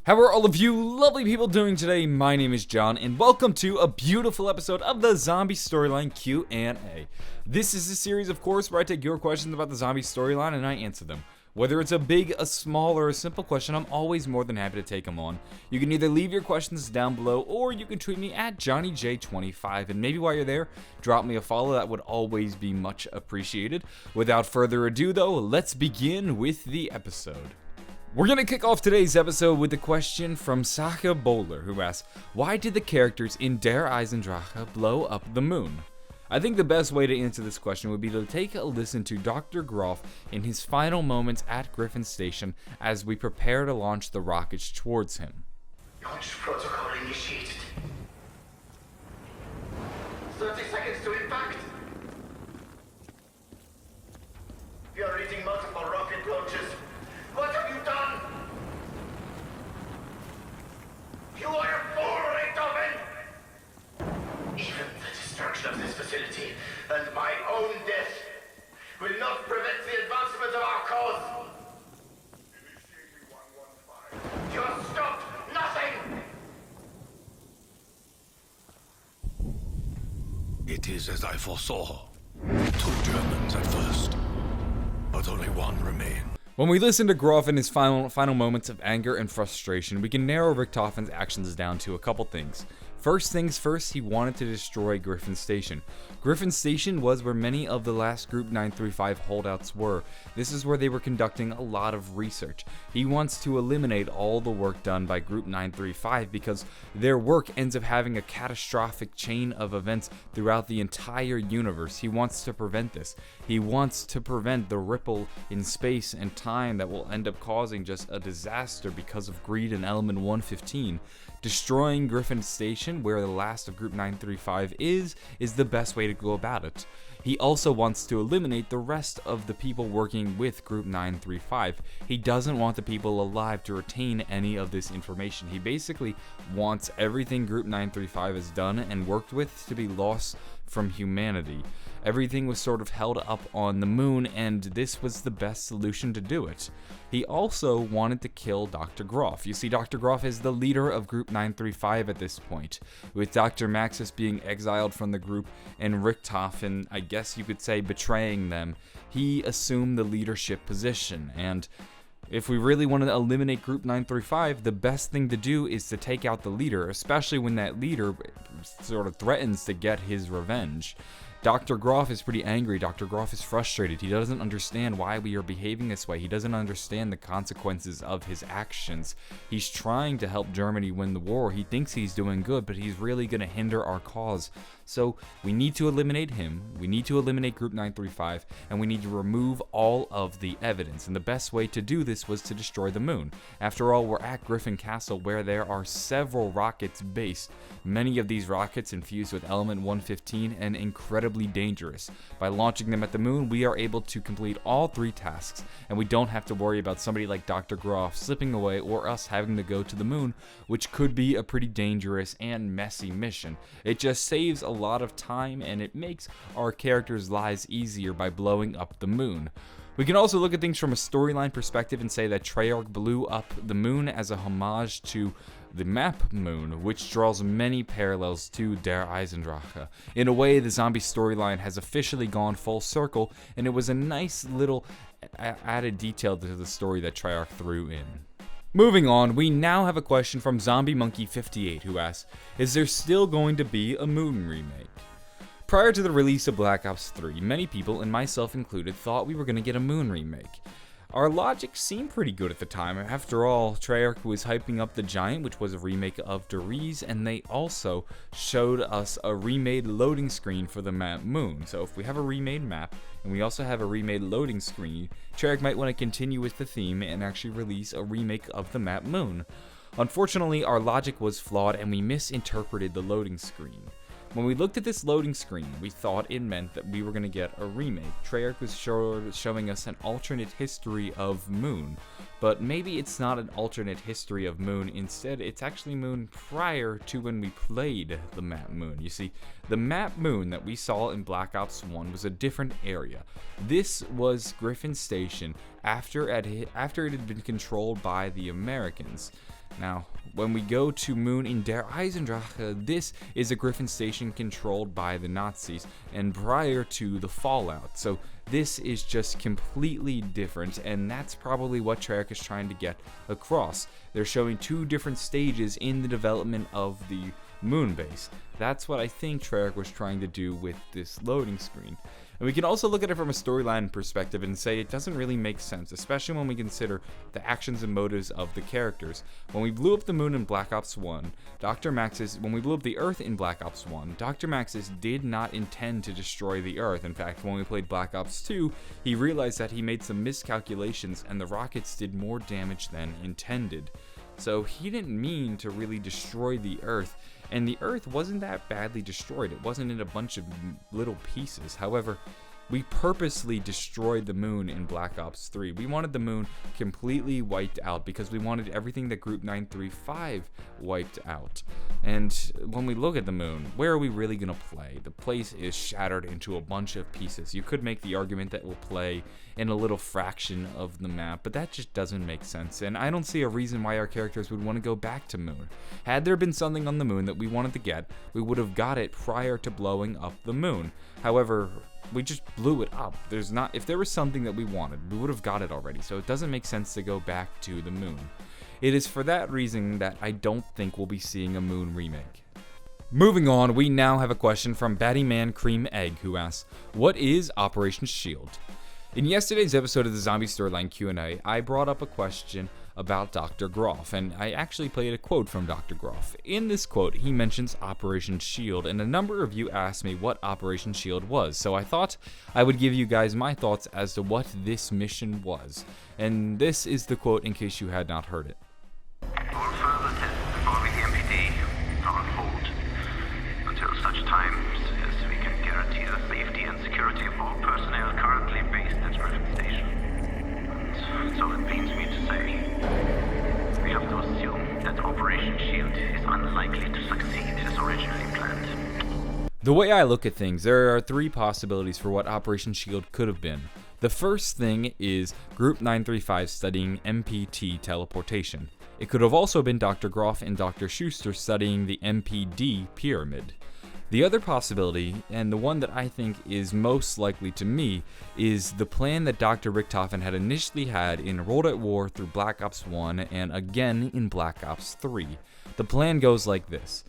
How are all of you lovely people doing today? My name is John, and welcome to a beautiful episode of the Zombie Storyline Q&A. This is a series, of course, where I take your questions about the zombie storyline and I answer them. Whether it's a big, a small, or a simple question, I'm always more than happy to take them on. You can either leave your questions down below, or you can tweet me at JohnnyJ25, and maybe while you're there, drop me a follow. That would always be much appreciated. Without further ado, though, let's begin with the episode. We're going to kick off today's episode with a question from Saka Bowler, who asks, why did the characters in Der Eisendrahce blow up the moon? I think the best way to answer this question would be to take a listen to Dr. Groff in his final moments at Griffin Station as we prepare to launch the rockets towards him. Launch protocol initiated. 30 seconds to impact. We are reading multiple rocket launches. What have you done? You are a fool, Richtofen! Even the destruction of this facility and my own death will not prevent the advancement of our cause. Initiating 115. You have stopped nothing! It is as I foresaw. 2 Germans at first, but only one remain. When we listen to Groff in his final moments of anger and frustration, we can narrow Richtofen's actions down to a couple things. First things first, he wanted to destroy Griffin Station. Griffin Station was where many of the last Group 935 holdouts were. This is where they were conducting a lot of research. He wants to eliminate all the work done by Group 935 because their work ends up having a catastrophic chain of events throughout the entire universe. He wants to prevent this. He wants to prevent the ripple in space and time that will end up causing just a disaster because of greed in Element 115. Destroying Griffin Station, where the last of Group 935 is the best way to go about it. He also wants to eliminate the rest of the people working with Group 935. He doesn't want the people alive to retain any of this information. He basically wants everything Group 935 has done and worked with to be lost from humanity. Everything was sort of held up on the moon, and this was the best solution to do it. He also wanted to kill Dr. Groff. You see, Dr. Groff is the leader of Group 935 at this point, with Dr. Maxis being exiled from the group and Richtofen, I guess you could say, betraying them. He assumed the leadership position, and if we really want to eliminate Group 935, the best thing to do is to take out the leader, especially when that leader sort of threatens to get his revenge. Dr. Groff is pretty angry. Dr. Groff is frustrated. He doesn't understand why we are behaving this way. He doesn't understand the consequences of his actions. He's trying to help Germany win the war. He thinks he's doing good, but he's really going to hinder our cause. So we need to eliminate him, we need to eliminate Group 935, and we need to remove all of the evidence. And the best way to do this was to destroy the moon. After all, we're at Griffin Castle, where there are several rockets based. Many of these rockets infused with Element 115 and incredibly dangerous. By launching them at the moon, we are able to complete all 3 tasks, and we don't have to worry about somebody like Dr. Groff slipping away or us having to go to the moon, which could be a pretty dangerous and messy mission. It just saves a lot of time, and it makes our characters' lives easier by blowing up the moon. We can also look at things from a storyline perspective and say that Treyarch blew up the moon as a homage to the map moon, which draws many parallels to Der Eisendrahce. In a way, the zombie storyline has officially gone full circle, and it was a nice little added detail to the story that Treyarch threw in. Moving on, we now have a question from Zombie Monkey 58, who asks, is there still going to be a Moon remake? Prior to the release of Black Ops 3, many people, and myself included, thought we were going to get a Moon remake. Our logic seemed pretty good at the time. After all, Treyarch was hyping up The Giant, which was a remake of Deriz, and they also showed us a remade loading screen for the map Moon. So if we have a remade map, and we also have a remade loading screen, Treyarch might want to continue with the theme and actually release a remake of the map Moon. Unfortunately, our logic was flawed and we misinterpreted the loading screen. When we looked at this loading screen, we thought it meant that we were going to get a remake. Treyarch was showing us an alternate history of Moon, but maybe it's not an alternate history of Moon. Instead, it's actually Moon prior to when we played the map Moon. You see, the map Moon that we saw in Black Ops 1 was a different area. This was Griffin Station after it had been controlled by the Americans. Now, when we go to Moon in Der Eisendrahce, this is a Griffin station controlled by the Nazis and prior to the fallout. So this is just completely different, and that's probably what Treyarch is trying to get across. They're showing two different stages in the development of the moon base. That's what I think Treyarch was trying to do with this loading screen. And we can also look at it from a storyline perspective and say it doesn't really make sense, especially when we consider the actions and motives of the characters. When we blew up the moon in Black Ops 1, when we blew up the Earth in Black Ops 1, Dr. Maxis did not intend to destroy the Earth. In fact, when we played Black Ops 2, he realized that he made some miscalculations and the rockets did more damage than intended. So he didn't mean to really destroy the Earth, and the Earth wasn't that badly destroyed. It wasn't in a bunch of little pieces. However, we purposely destroyed the moon in Black Ops 3. We wanted the moon completely wiped out because we wanted everything that Group 935 wiped out. And when we look at the moon, where are we really going to play? The place is shattered into a bunch of pieces. You could make the argument that we'll play in a little fraction of the map, but that just doesn't make sense. And I don't see a reason why our characters would want to go back to moon. Had there been something on the moon that we wanted to get, we would have got it prior to blowing up the moon. However, we just blew it up. If there was something that we wanted, we would have got it already, so it doesn't make sense to go back to the moon. It is for that reason that I don't think we'll be seeing a moon remake. Moving on, we now have a question from Battyman Cream Egg, who asks, what is Operation Shield? In yesterday's episode of the Zombie Storyline Q&A, I brought up a question about Dr. Groff, and I actually played a quote from Dr. Groff. In this quote, he mentions Operation Shield, and a number of you asked me what Operation Shield was, so I thought I would give you guys my thoughts as to what this mission was. And this is the quote in case you had not heard it. All further tests involving the MPD are on hold until such time as we can guarantee the safety and security of all personnel currently based at Griffin Station. And so it pains me to say, we have to assume that Operation Shield is unlikely to succeed as originally planned. The way I look at things, there are three possibilities for what Operation Shield could have been. The first thing is Group 935 studying MPT teleportation. It could have also been Dr. Groff and Dr. Schuster studying the MPD pyramid. The other possibility, and the one that I think is most likely to me, is the plan that Dr. Richtofen had initially had in World at War through Black Ops 1 and again in Black Ops 3. The plan goes like this.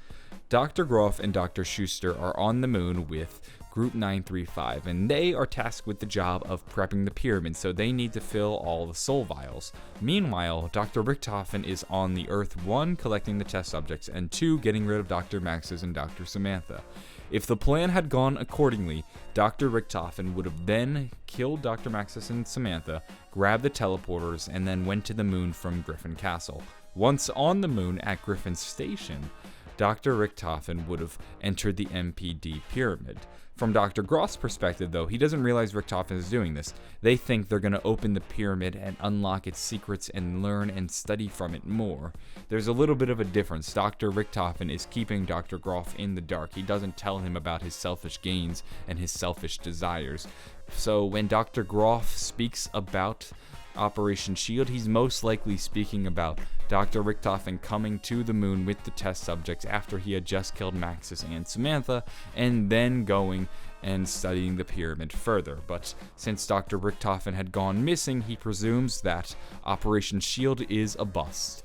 Dr. Groff and Dr. Schuster are on the moon with Group 935, and they are tasked with the job of prepping the pyramid, so they need to fill all the soul vials. Meanwhile, Dr. Richtofen is on the Earth 1 collecting the test subjects, and 2 getting rid of Dr. Maxis and Dr. Samantha. If the plan had gone accordingly, Dr. Richtofen would have then killed Dr. Maxis and Samantha, grabbed the teleporters, and then went to the moon from Griffin Castle. Once on the moon at Griffin Station, Dr. Richtofen would have entered the MPD pyramid. From Dr. Groff's perspective, though, he doesn't realize Richtofen is doing this. They think they're going to open the pyramid and unlock its secrets and learn and study from it more. There's a little bit of a difference. Dr. Richtofen is keeping Dr. Groff in the dark. He doesn't tell him about his selfish gains and his selfish desires. So when Dr. Groff speaks about Operation Shield, he's most likely speaking about Dr. Richtofen coming to the moon with the test subjects after he had just killed Maxis and Samantha, and then going and studying the pyramid further. But since Dr. Richtofen had gone missing, he presumes that Operation Shield is a bust.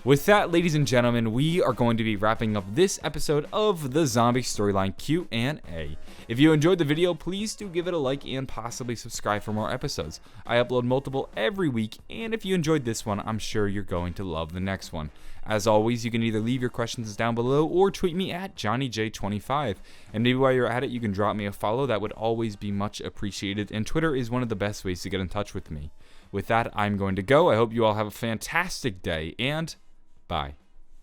With that, ladies and gentlemen, we are going to be wrapping up this episode of the Zombie Storyline Q&A. If you enjoyed the video, please do give it a like and possibly subscribe for more episodes. I upload multiple every week, and if you enjoyed this one, I'm sure you're going to love the next one. As always, you can either leave your questions down below or tweet me at JohnnyJ25. And maybe while you're at it, you can drop me a follow. That would always be much appreciated, and Twitter is one of the best ways to get in touch with me. With that, I'm going to go. I hope you all have a fantastic day, and bye.